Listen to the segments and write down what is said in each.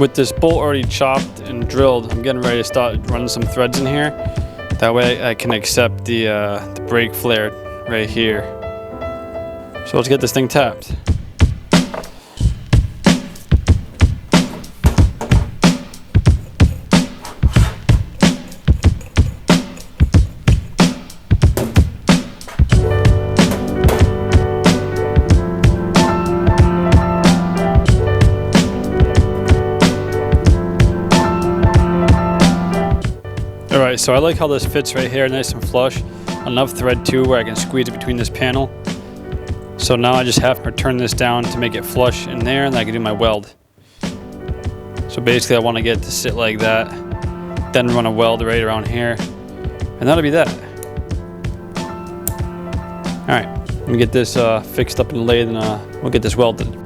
With this bolt already chopped and drilled, I'm getting ready to start running some threads in here. That way I can accept the brake flare right here. So let's get this thing tapped. Alright, so I like how this fits right here, nice and flush. Enough thread too where I can squeeze it between this panel. So now I just have to turn this down to make it flush in there, and I can do my weld. So basically I want to get it to sit like that, then run a weld right around here, and that'll be that. Alright, let me get this fixed up in the lathe, and we'll get this welded.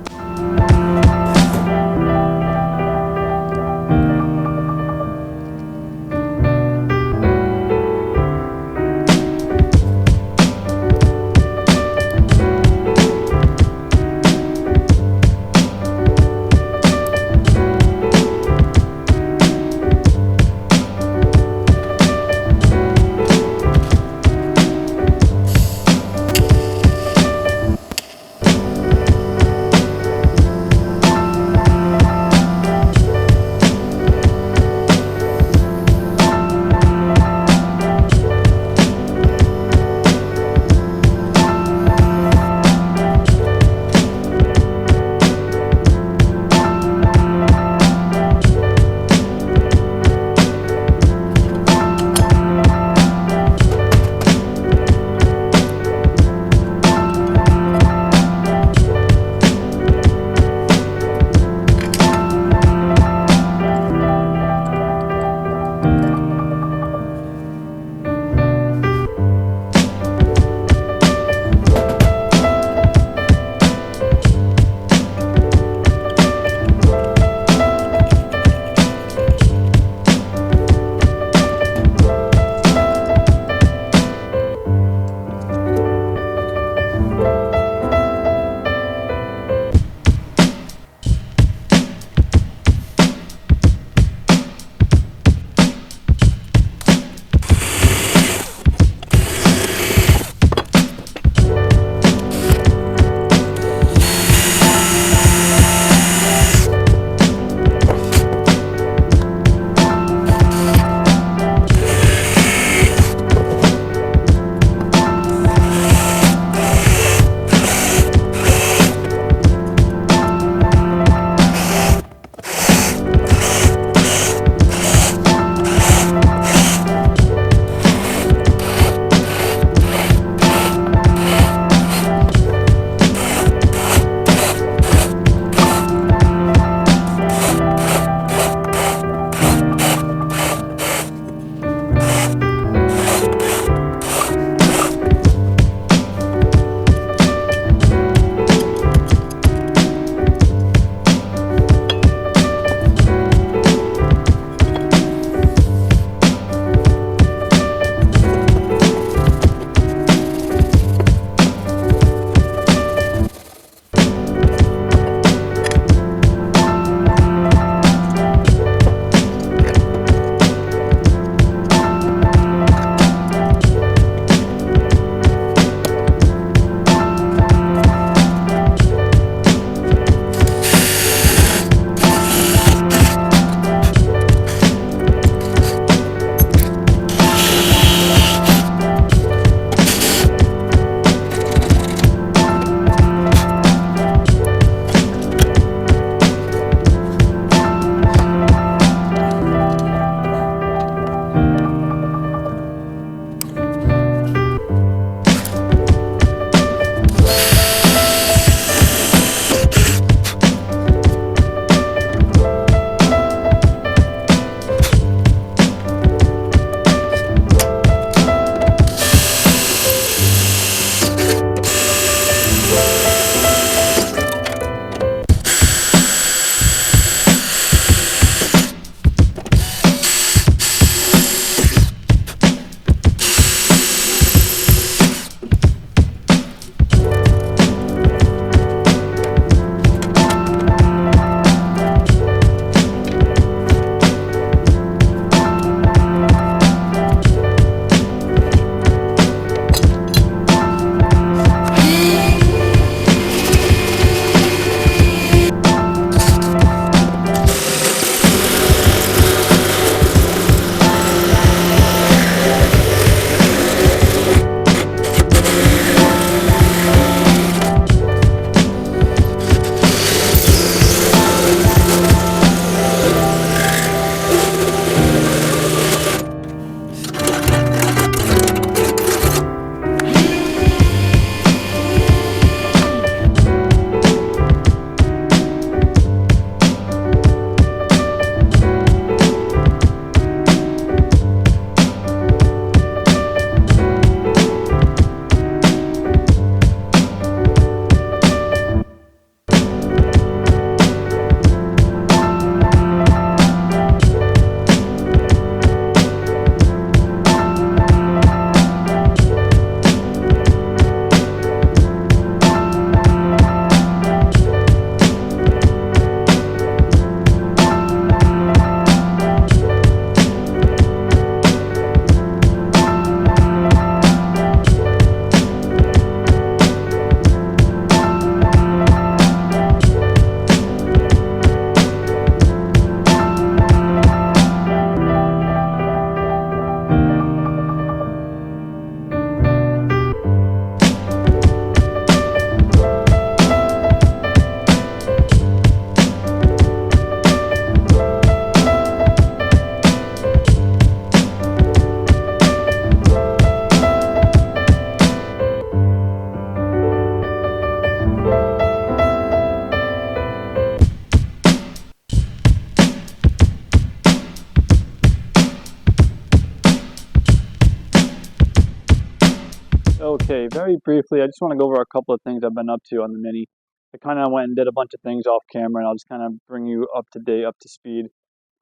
Okay, very briefly, I just want to go over a couple of things I've been up to on the Mini. I kind of went and did a bunch of things off camera, and I'll just kind of bring you up to date, up to speed.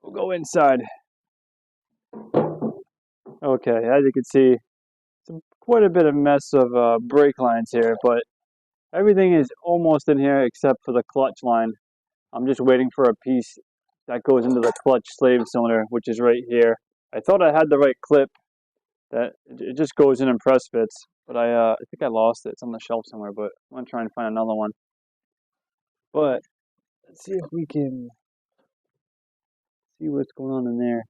We'll go inside. Okay, as you can see, quite a bit of mess of brake lines here, but everything is almost in here except for the clutch line. I'm just waiting for a piece that goes into the clutch slave cylinder, which is right here. I thought I had the right clip that it just goes in and press fits, but I think I lost it. It's on the shelf somewhere, but I'm gonna try and find another one. But let's see if we can see what's going on in there.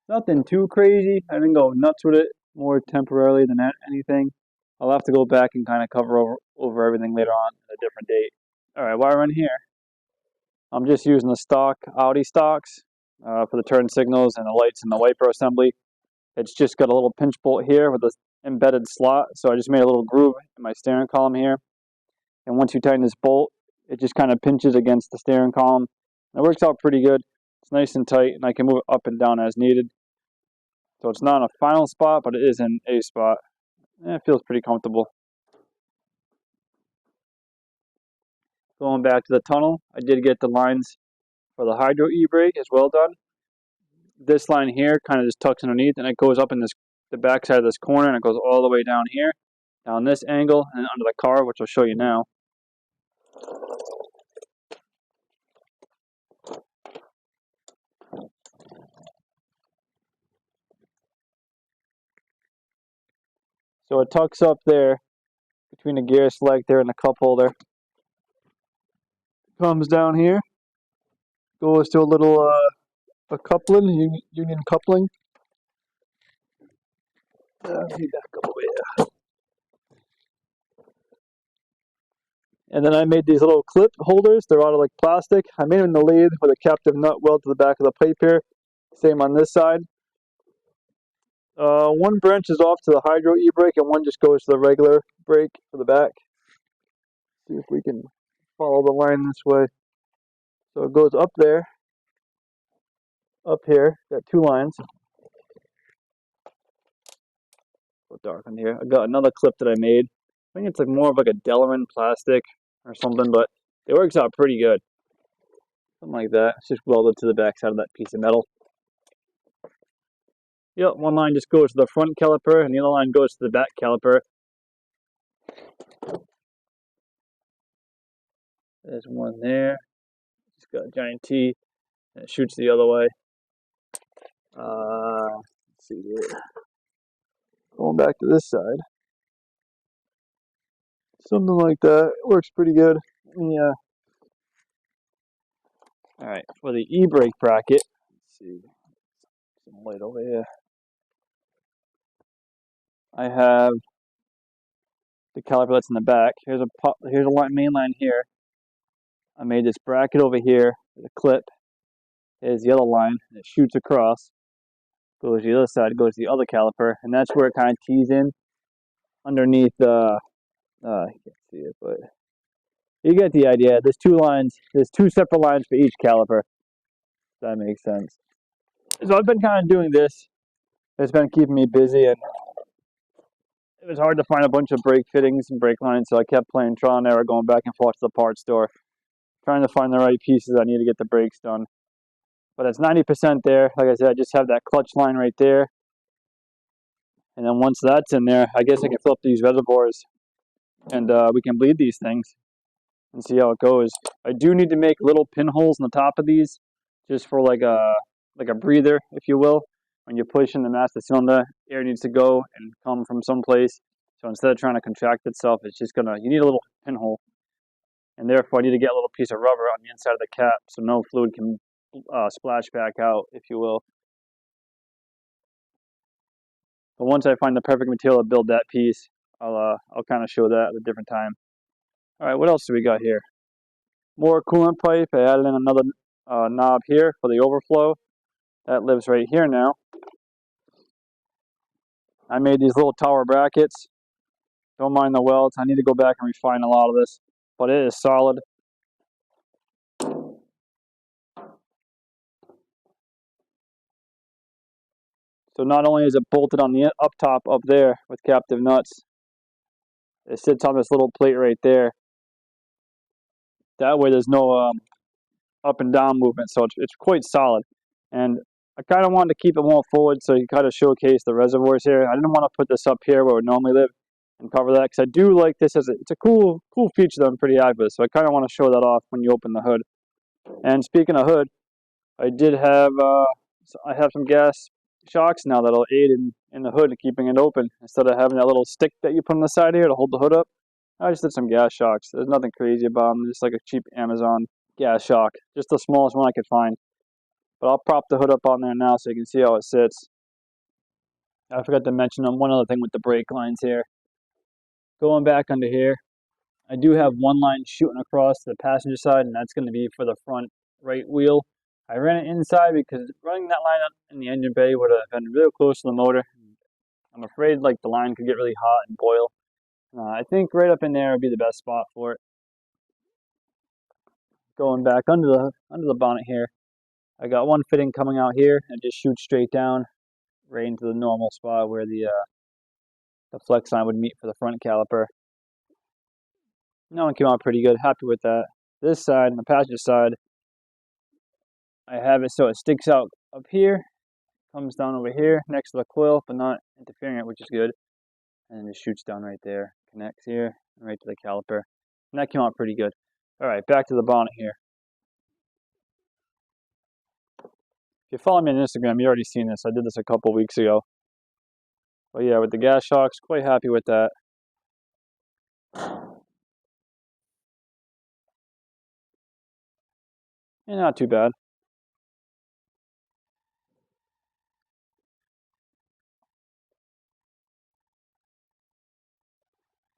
Nothing too crazy. I didn't go nuts with it, more temporarily than anything. I'll have to go back and kind of cover over everything later on at a different date. All right, while we're in here, I'm just using the stock Audi stocks for the turn signals and the lights and the wiper assembly. It's just got a little pinch bolt here with an embedded slot, so I just made a little groove in my steering column here. And once you tighten this bolt, it just kind of pinches against the steering column. It works out pretty good. It's nice and tight, and I can move it up and down as needed. So it's not in a final spot, but it is in a spot. And it feels pretty comfortable. Going back to the tunnel, I did get the lines for the hydro e-brake as well done. This line here kind of just tucks underneath, and it goes up in the back side of this corner, and it goes all the way down here, down this angle, and under the car, which I'll show you now. So it tucks up there between the gear select there and the cup holder. Comes down here, goes to a little a coupling, union coupling. Let me back up over here. And then I made these little clip holders. They're out of like plastic. I made them in the lathe with a captive nut weld to the back of the pipe here. Same on this side. One branches off to the hydro e-brake, and one just goes to the regular brake for the back. See if we can follow the line this way. So it goes up there, up here. Got two lines. So dark in here. I got another clip that I made. I think it's like more of like a Delrin plastic or something, but it works out pretty good. Something like that. It's just welded to the back side of that piece of metal. Yep, one line just goes to the front caliper, and the other line goes to the back caliper. There's one there. It's got a giant T, and it shoots the other way. Let's see here. Going back to this side. Something like that. It works pretty good. Yeah. Alright, for the e-brake bracket, let's see. Some light over here. I have the caliper that's in the back. Here's a main line here. I made this bracket over here with a clip. Here's the other line, and it shoots across. Goes to the other side, goes to the other caliper, and that's where it kind of tees in underneath the. You can't see it, but you get the idea. There's two lines. There's two separate lines for each caliper. If that makes sense. So I've been kind of doing this. It's been keeping me busy, and it was hard to find a bunch of brake fittings and brake lines, so I kept playing trial and error, going back and forth to the parts store, trying to find the right pieces I need to get the brakes done. But it's 90% there. Like I said, I just have that clutch line right there. And then once that's in there, I guess I can fill up these reservoirs, and we can bleed these things and see how it goes. I do need to make little pinholes in the top of these, just for like a breather, if you will. When you push in the master cylinder, air needs to go and come from someplace. So instead of trying to contract itself, it's just you need a little pinhole. And therefore, I need to get a little piece of rubber on the inside of the cap so no fluid can splash back out, if you will. But once I find the perfect material to build that piece, I'll kind of show that at a different time. All right, what else do we got here? More coolant pipe. I added in another knob here for the overflow. That lives right here now. I made these little tower brackets. Don't mind the welds. I need to go back and refine a lot of this, but it is solid. So So not only is it bolted on the up top up there with captive nuts, it sits on this little plate right there. That way there's no up and down movement, so it's quite solid. And I kind of wanted to keep it more forward so you kind of showcase the reservoirs here. I didn't want to put this up here where it would normally live and cover that, because I do like this as it's a cool feature that I'm pretty happy with. So I kind of want to show that off when you open the hood. And speaking of hood, I did have I have some gas shocks now that'll aid in the hood and keeping it open instead of having that little stick that you put on the side here to hold the hood up. I just did some gas shocks. There's nothing crazy about them. Just like a cheap Amazon gas shock, just the smallest one I could find. But I'll prop the hood up on there now so you can see how it sits. I forgot to mention one other thing with the brake lines here. Going back under here, I do have one line shooting across the passenger side, and that's going to be for the front right wheel. I ran it inside because running that line up in the engine bay would have been real close to the motor. I'm afraid like the line could get really hot and boil. I think right up in there would be the best spot for it. Going back under the bonnet here, I got one fitting coming out here and just shoots straight down right into the normal spot where the flex line would meet for the front caliper. That one came out pretty good. Happy with that. This side, on the passenger side, I have it so it sticks out up here, comes down over here next to the coil, but not interfering it, which is good. And then it shoots down right there, connects here, and right to the caliper. And that came out pretty good. All right, back to the bonnet here. If you follow me on Instagram, you already seen this. I did this a couple weeks ago. But yeah, with the gas shocks, quite happy with that. And not too bad.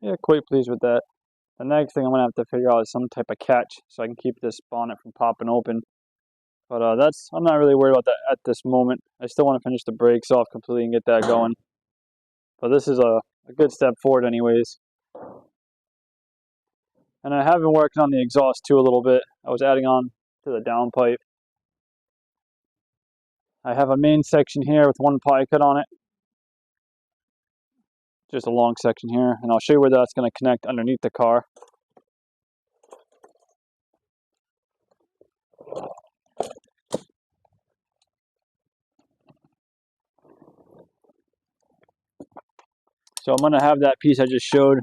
Yeah, quite pleased with that. The next thing I'm going to have to figure out is some type of catch so I can keep this bonnet from popping open. But I'm not really worried about that at this moment. I still want to finish the brakes off completely and get that going. But this is a good step forward anyways. And I have been working on the exhaust too a little bit. I was adding on to the downpipe. I have a main section here with one pie cut on it. Just a long section here. And I'll show you where that's going to connect underneath the car. So I'm going to have that piece I just showed.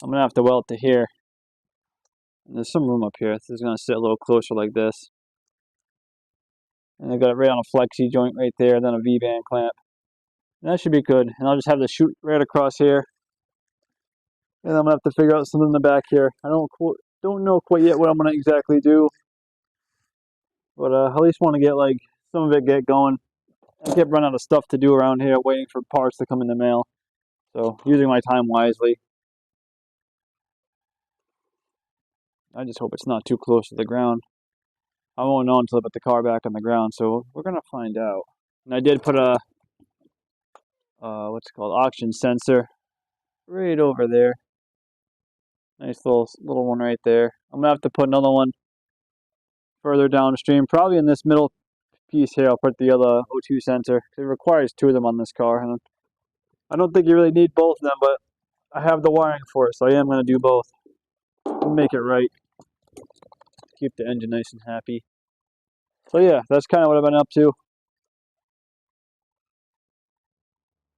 I'm going to have to weld it to here. And there's some room up here. This is going to sit a little closer like this. And I got it right on a flexi joint right there, then a V-band clamp. And that should be good. And I'll just have the chute right across here. And I'm going to have to figure out something in the back here. I don't know quite yet what I'm going to exactly do. But I at least want to get like some of it get going. I kept running out of stuff to do around here, waiting for parts to come in the mail. So using my time wisely. I just hope it's not too close to the ground. I won't know until I put the car back on the ground, so we're gonna find out. And I did put a what's it called, oxygen sensor right over there. Nice little one right there. I'm gonna have to put another one further downstream, probably in this middle piece here. I'll put the other O2 sensor. It requires two of them on this car, and I don't think you really need both of them, but I have the wiring for it, so I am gonna do both. Make it right. Keep the engine nice and happy. So yeah, that's kind of what I've been up to.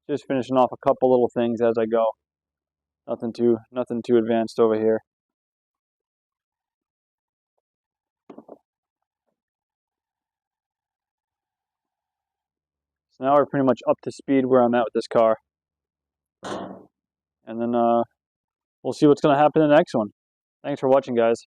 Just finishing off a couple little things as I go. Nothing too advanced over here. So now we're pretty much up to speed where I'm at with this car. And then we'll see what's going to happen in the next one. Thanks for watching, guys.